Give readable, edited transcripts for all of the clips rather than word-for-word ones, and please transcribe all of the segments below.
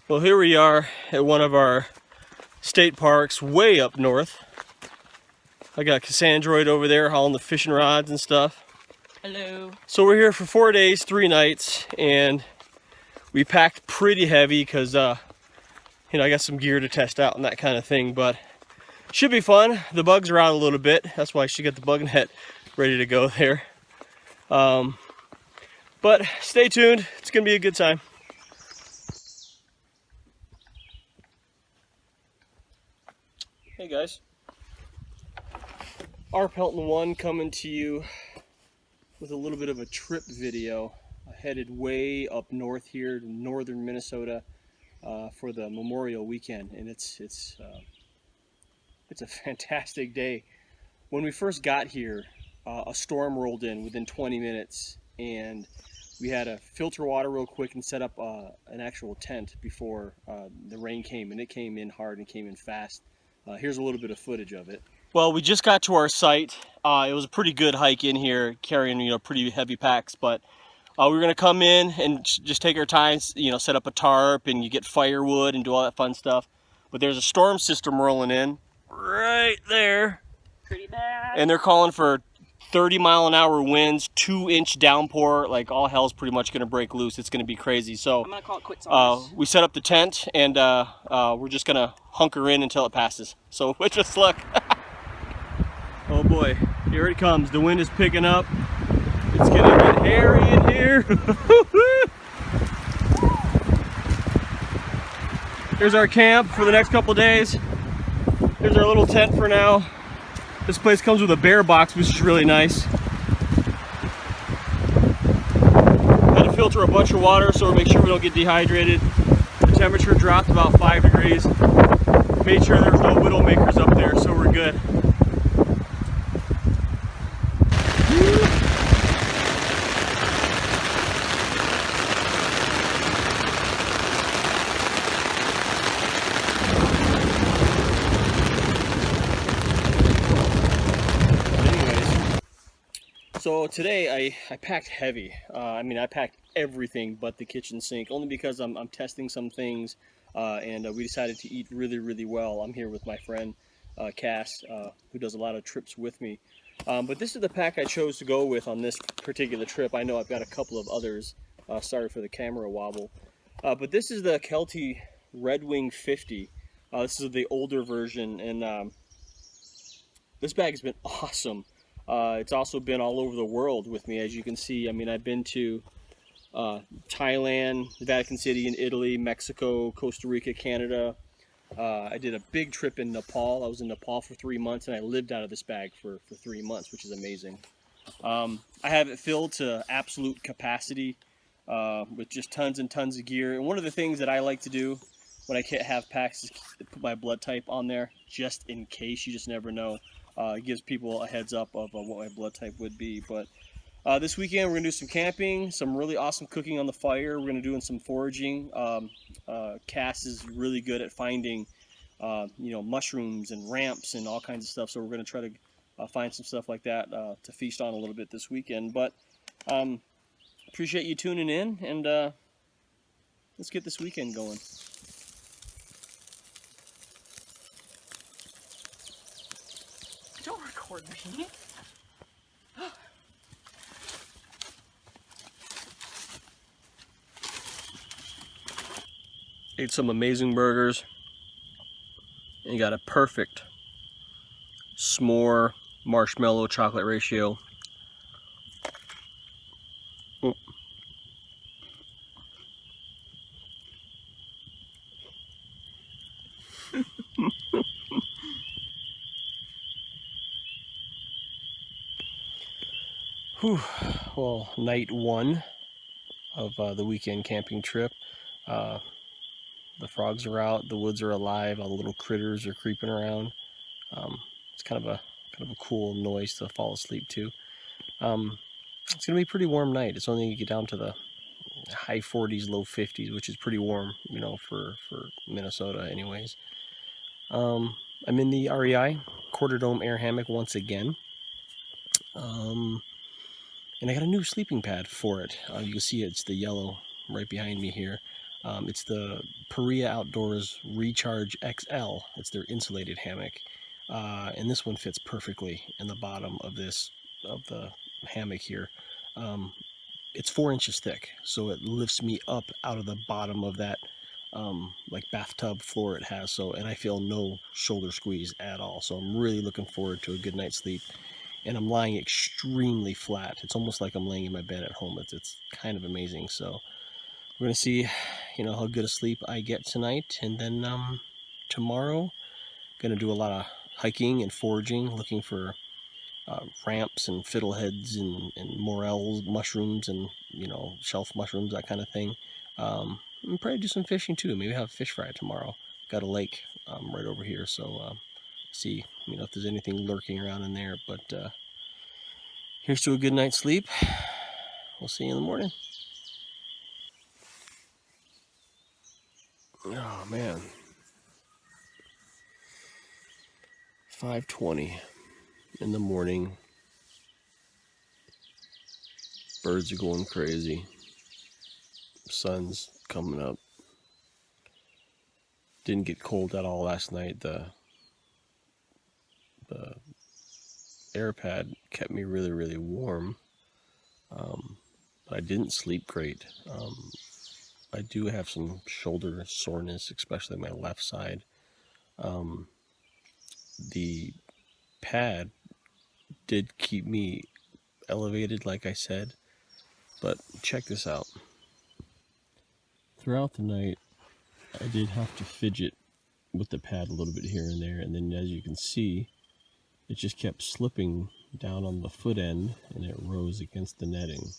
Well, here we are at one of our state parks way up north. I got Cassandroid over there hauling the fishing rods and stuff. Hello. So we're here for 4 days, 3 nights, and we packed pretty heavy because, I got some gear to test out and that kind of thing, but should be fun. The bugs are out a little bit. That's why she got the bug net ready to go there. But stay tuned. It's going to be a good time. Hey guys, our Pelton 1 coming to you with a little bit of a trip video. Headed way up north here to northern Minnesota for the Memorial Weekend, and it's a fantastic day. When we first got here, a storm rolled in within 20 minutes, and we had to filter water real quick and set up an actual tent before the rain came, and it came in hard and came in fast. Here's a little bit of footage of it. Well, we just got to our site. It was a pretty good hike in here, carrying pretty heavy packs, but we were gonna come in and just take our time, set up a tarp and you get firewood and do all that fun stuff. But there's a storm system rolling in right there. Pretty bad. And they're calling for 30-mile-an-hour winds, 2-inch downpour. Like, all hell's pretty much gonna break loose. It's gonna be crazy. So I'm gonna call it quits on this. we set up the tent, and we're just gonna hunker in until it passes. So wish us luck. Oh boy, here it comes. The wind is picking up. It's gonna get hairy in here. Here's our camp for the next couple days. Here's our little tent for now. This place comes with a bear box, which is really nice. Had to filter a bunch of water so we make sure we don't get dehydrated. The temperature dropped about 5 degrees. Made sure there's no widowmakers up there, so we're good. So today I packed heavy. I packed everything but the kitchen sink, only because I'm testing some things, and we decided to eat really well. I'm here with my friend Cass, who does a lot of trips with me. But this is the pack I chose to go with on this particular trip. I know I've got a couple of others. Sorry for the camera wobble. But this is the Kelty Red Wing 50. This is the older version, and this bag has been awesome. It's also been all over the world with me, as you can see. I've been to Thailand, Vatican City in Italy, Mexico, Costa Rica, Canada. I did a big trip in Nepal. I was in Nepal for 3 months, and I lived out of this bag for 3 months, which is amazing. I have it filled to absolute capacity with just tons and tons of gear. And one of the things that I like to do when I can't have packs is put my blood type on there, just in case. You just never know. It gives people a heads up of what my blood type would be. But this weekend we're gonna do some camping, some really awesome cooking on the fire. We're gonna do some foraging. Cass is really good at finding, mushrooms and ramps and all kinds of stuff. So we're gonna try to find some stuff like that to feast on a little bit this weekend. But appreciate you tuning in, and let's get this weekend going. Don't record me. Ate some amazing burgers, and you got a perfect s'more marshmallow chocolate ratio. Mm. Whew. Well, night 1 of the weekend camping trip. The frogs are out, the woods are alive, all the little critters are creeping around. It's kind of a cool noise to fall asleep to. It's gonna be a pretty warm night. It's only gonna get down to the high 40s, low 50s, which is pretty warm, for Minnesota anyways. I'm in the REI quarter dome air hammock once again. And I got a new sleeping pad for it. You can see it's the yellow right behind me here. It's the Perea Outdoors Recharge XL. It's their insulated hammock, and this one fits perfectly in the bottom of the hammock here. It's 4 inches thick, so it lifts me up out of the bottom of that like bathtub floor it has. So, and I feel no shoulder squeeze at all. So I'm really looking forward to a good night's sleep. And I'm lying extremely flat. It's almost like I'm laying in my bed at home. It's kind of amazing. So we're gonna see, how good a sleep I get tonight, and then tomorrow, gonna do a lot of hiking and foraging, looking for ramps and fiddleheads and morels, mushrooms, and shelf mushrooms, that kind of thing. And probably do some fishing too. Maybe have a fish fry tomorrow. Got a lake right over here, so see if there's anything lurking around in there. But here's to a good night's sleep. We'll see you in the morning. Oh man, 5:20 in the morning. Birds are going crazy. Sun's coming up. Didn't get cold at all last night. The air pad kept me really, really warm. But I didn't sleep great. I do have some shoulder soreness, especially my left side. The pad did keep me elevated, like I said, but check this out. Throughout the night, I did have to fidget with the pad a little bit here and there, and then as you can see, it just kept slipping down on the foot end, and it rose against the netting,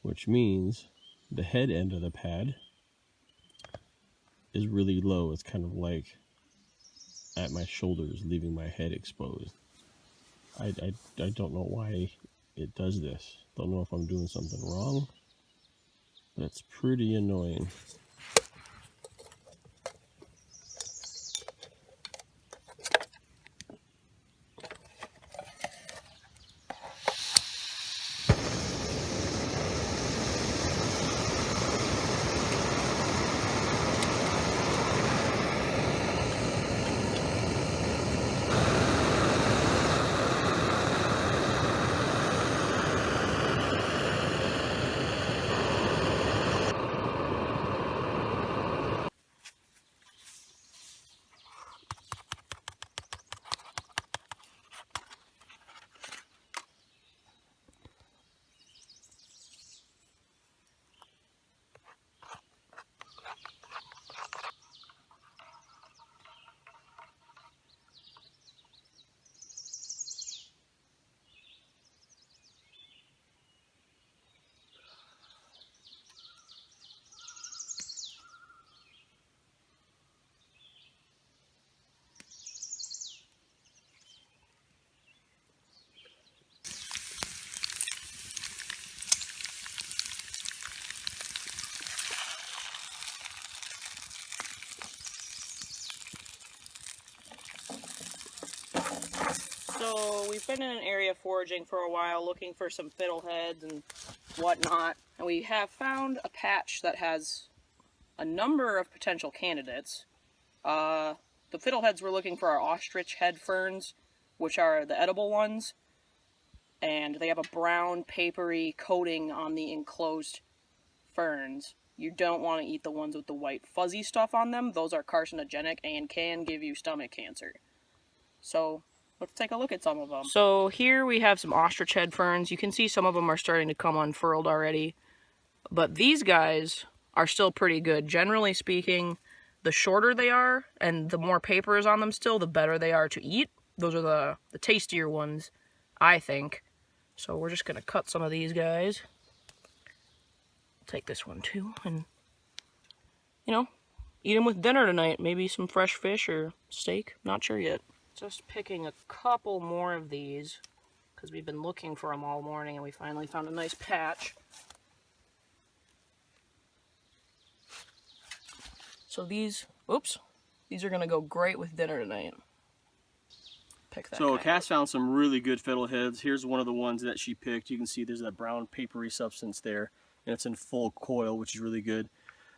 which means the head end of the pad is really low. It's kind of like at my shoulders, leaving my head exposed. I don't know why it does this. Don't know if I'm doing something wrong, but it's pretty annoying. So we've been in an area foraging for a while, looking for some fiddleheads and whatnot, and we have found a patch that has a number of potential candidates. The fiddleheads we're looking for are ostrich head ferns, which are the edible ones, and they have a brown papery coating on the enclosed ferns. You don't want to eat the ones with the white fuzzy stuff on them. Those are carcinogenic and can give you stomach cancer. So let's take a look at some of them. So here we have some ostrich head ferns. You can see some of them are starting to come unfurled already. But these guys are still pretty good. Generally speaking, the shorter they are and the more paper is on them still, the better they are to eat. Those are the tastier ones, I think. So we're just going to cut some of these guys. Take this one too and, eat them with dinner tonight. Maybe some fresh fish or steak. Not sure yet. Just picking a couple more of these because we've been looking for them all morning and we finally found a nice patch. So these are going to go great with dinner tonight. Pick that. So Cass found some really good fiddleheads. Here's one of the ones that she picked. You can see there's that brown papery substance there, and it's in full coil, which is really good.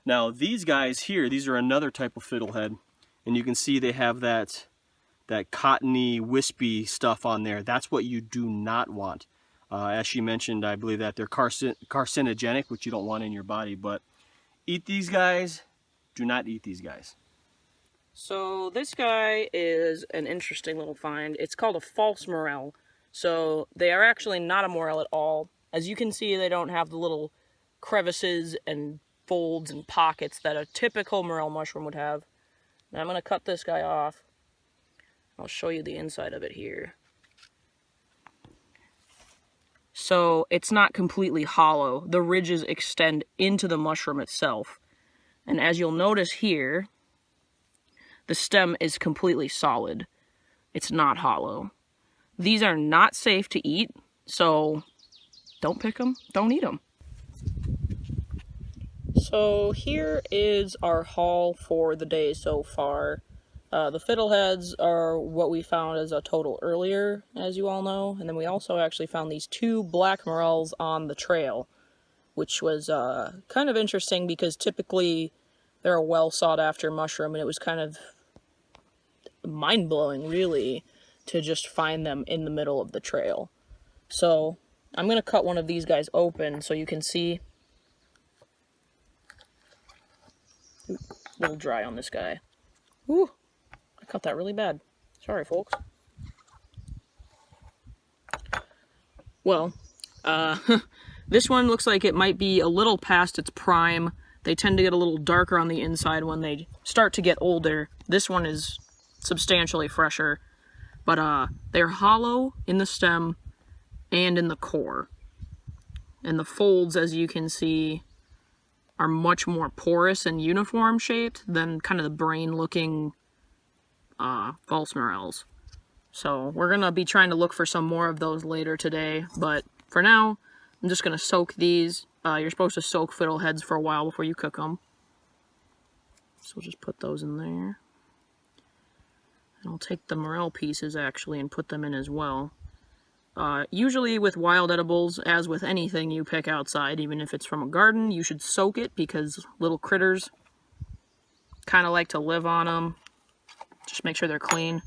Now these guys here, these are another type of fiddlehead, and you can see they have that cottony, wispy stuff on there. That's what you do not want. As she mentioned, I believe that they're carcinogenic, which you don't want in your body, but eat these guys, do not eat these guys. So this guy is an interesting little find. It's called a false morel. So they are actually not a morel at all. As you can see, they don't have the little crevices and folds and pockets that a typical morel mushroom would have. Now I'm going to cut this guy off. I'll show you the inside of it here. So it's not completely hollow. The ridges extend into the mushroom itself. And as you'll notice here, the stem is completely solid. It's not hollow. These are not safe to eat, so don't pick them, don't eat them. So here is our haul for the day so far. The fiddleheads are what we found as a total earlier, as you all know, and then we also actually found these 2 black morels on the trail, which was kind of interesting because typically they're a well sought after mushroom, and it was kind of mind-blowing, really, to just find them in the middle of the trail. So I'm going to cut one of these guys open so you can see. Ooh, a little dry on this guy. Ooh, I cut that really bad. Sorry, folks. Well, this one looks like it might be a little past its prime. They tend to get a little darker on the inside when they start to get older. This one is substantially fresher, but they're hollow in the stem and in the core. And the folds, as you can see, are much more porous and uniform shaped than kind of the brain-looking false morels. So we're going to be trying to look for some more of those later today, but for now, I'm just going to soak these. You're supposed to soak fiddleheads for a while before you cook them. So we'll just put those in there. And I'll take the morel pieces, actually, and put them in as well. Usually with wild edibles, as with anything you pick outside, even if it's from a garden, you should soak it because little critters kind of like to live on them. Just make sure they're clean.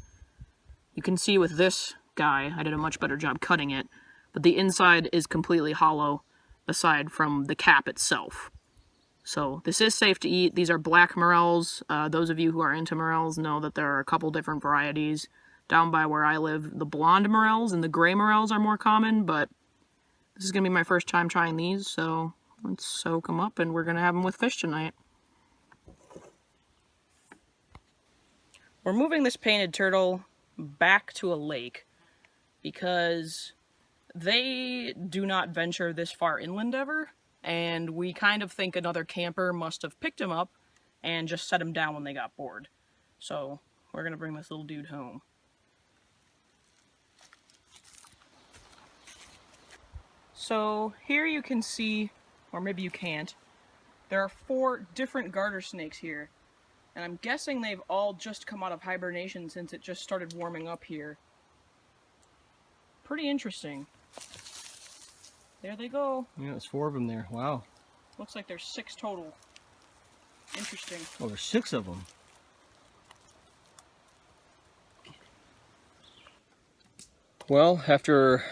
You can see with this guy, I did a much better job cutting it, but the inside is completely hollow aside from the cap itself. So this is safe to eat. These are black morels. Those of you who are into morels know that there are a couple different varieties. Down by where I live, the blonde morels and the gray morels are more common, but this is going to be my first time trying these, so let's soak them up and we're going to have them with fish tonight. We're moving this painted turtle back to a lake because they do not venture this far inland ever, and we kind of think another camper must have picked him up and just set him down when they got bored. So we're going to bring this little dude home. So here you can see, or maybe you can't, there are 4 different garter snakes here. And I'm guessing they've all just come out of hibernation since it just started warming up here. Pretty interesting. There they go. Yeah, there's 4 of them there. Wow. Looks like there's 6 total. Interesting. Oh, there's 6 of them. Well, after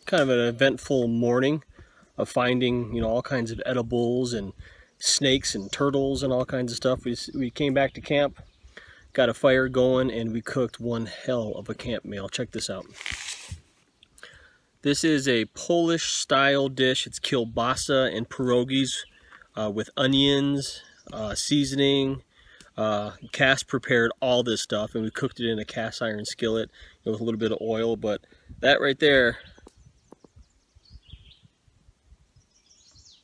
kind of an eventful morning of finding, all kinds of edibles and snakes and turtles and all kinds of stuff, we came back to camp, got a fire going, and we cooked one hell of a camp meal. Check this out. This is a Polish style dish. It's kielbasa and pierogies with onions, seasoning. Cass prepared all this stuff, and we cooked it in a cast iron skillet with a little bit of oil. But that right there,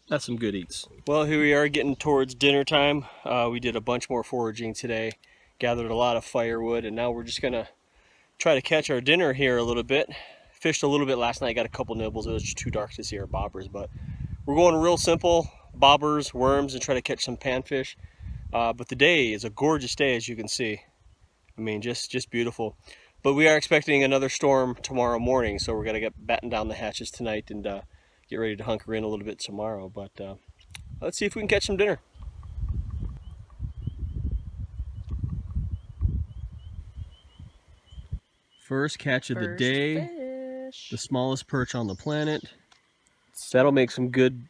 that's some good eats. Well, here we are getting towards dinner time. We did a bunch more foraging today, gathered a lot of firewood, and now we're just gonna try to catch our dinner here a little bit. Fished a little bit last night, got a couple nibbles. It was just too dark to see our bobbers, but we're going real simple: bobbers, worms, and try to catch some panfish. But the day is a gorgeous day, as you can see. I mean, just beautiful. But we are expecting another storm tomorrow morning, so we're gonna get batten down the hatches tonight and get ready to hunker in a little bit tomorrow. But let's see if we can catch some dinner. First catch of the First day. fish. The smallest perch on the planet. That'll make some good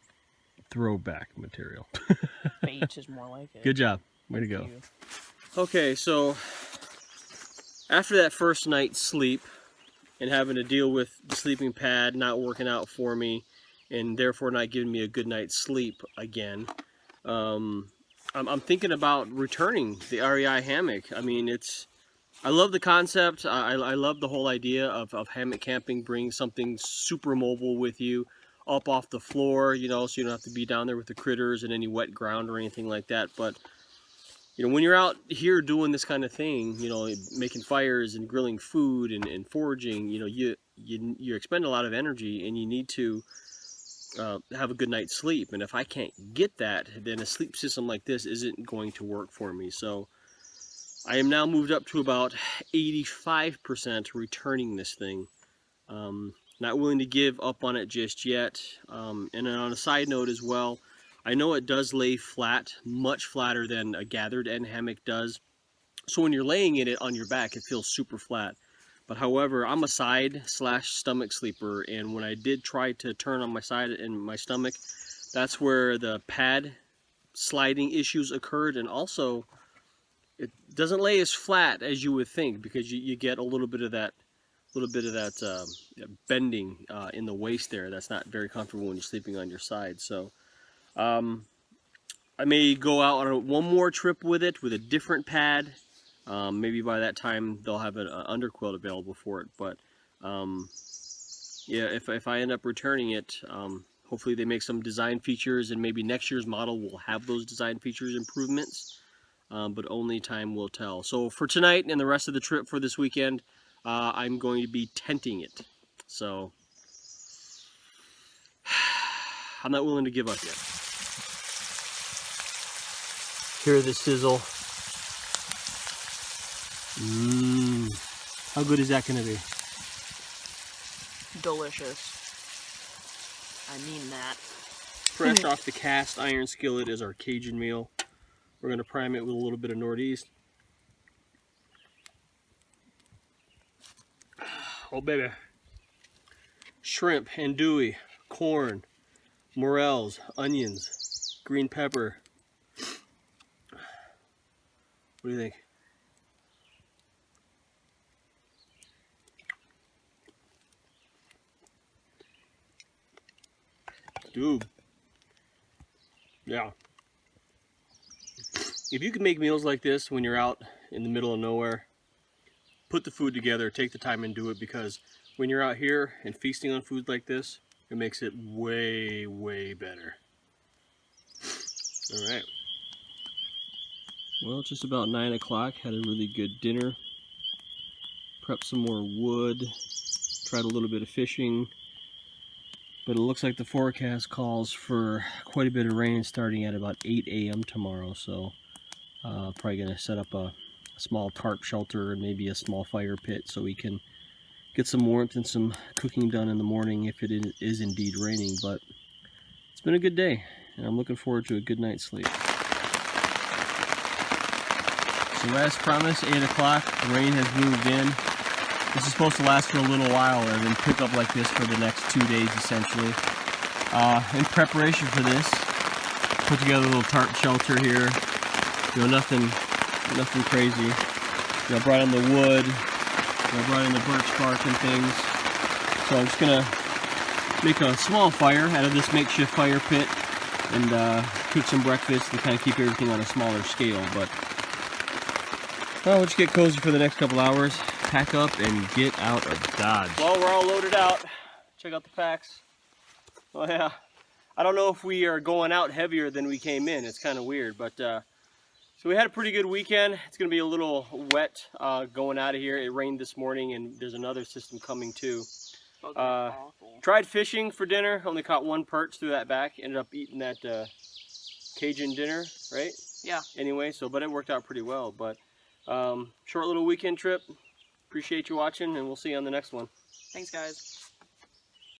throwback material. Bait is more like it. Good job. Way to go. Thank you. Okay, so after that first night's sleep and having to deal with the sleeping pad not working out for me and therefore not giving me a good night's sleep again, I'm thinking about returning the REI hammock. I mean, I love the concept. I love the whole idea of hammock camping, bringing something super mobile with you up off the floor, you know, so you don't have to be down there with the critters and any wet ground or anything like that. But, you know, when you're out here doing this kind of thing, you know, making fires and grilling food and foraging, you know, you expend a lot of energy and you need to have a good night's sleep. And if I can't get that, then a sleep system like this isn't going to work for me. So I am now moved up to about 85% returning this thing. Not willing to give up on it just yet. And then on a side note as well, I know it does lay flat, much flatter than a gathered end hammock does. So when you're laying in it on your back, it feels super flat. But however, I'm a side/stomach sleeper, and when I did try to turn on my side and my stomach, that's where the pad sliding issues occurred, and also it doesn't lay as flat as you would think because you get a little bit of that bending in the waist there. That's not very comfortable when you're sleeping on your side. So I may go out on one more trip with it with a different pad. Maybe by that time they'll have an underquilt available for it. But yeah, if I end up returning it, hopefully they make some design features, and maybe next year's model will have those design features improvements. But only time will tell. So for tonight and the rest of the trip for this weekend, I'm going to be tenting it. So I'm not willing to give up yet. Hear the sizzle. How good is that going to be? Delicious. I mean that. Fresh off the cast iron skillet is our Cajun meal. We're going to prime it with a little bit of Northeast. Oh baby. Shrimp, andouille, corn, morels, onions, green pepper. What do you think? Dude. Yeah. If you can make meals like this when you're out in the middle of nowhere, put the food together, take the time and do it, because when you're out here and feasting on food like this, it makes it way, way better. All right. Well, it's just about 9 o'clock. Had a really good dinner. Prepped some more wood. Tried a little bit of fishing. But it looks like the forecast calls for quite a bit of rain starting at about 8 a.m. tomorrow. So probably going to set up a small tarp shelter and maybe a small fire pit so we can get some warmth and some cooking done in the morning if it is indeed raining. But it's been a good day, and I'm looking forward to a good night's sleep. So as promised, 8 o'clock, the rain has moved in. This is supposed to last for a little while and then pick up like this for the next 2 days essentially. In preparation for this, put together a little tarp shelter here. You know, nothing crazy. You know, brought in the wood, you know, brought in the birch bark and things. So I'm just gonna make a small fire out of this makeshift fire pit and cook some breakfast and kind of keep everything on a smaller scale. But we'll just get cozy for the next couple hours, pack up, and get out of Dodge. Well, we're all loaded out. Check out the packs. Oh yeah. I don't know if we are going out heavier than we came in. It's kind of weird, but so we had a pretty good weekend. It's going to be a little wet going out of here. It rained this morning, and there's another system coming too. Tried fishing for dinner. Only caught one perch through that back. Ended up eating that Cajun dinner, right? Yeah. Anyway, but it worked out pretty well. But short little weekend trip. Appreciate you watching, and we'll see you on the next one. Thanks, guys.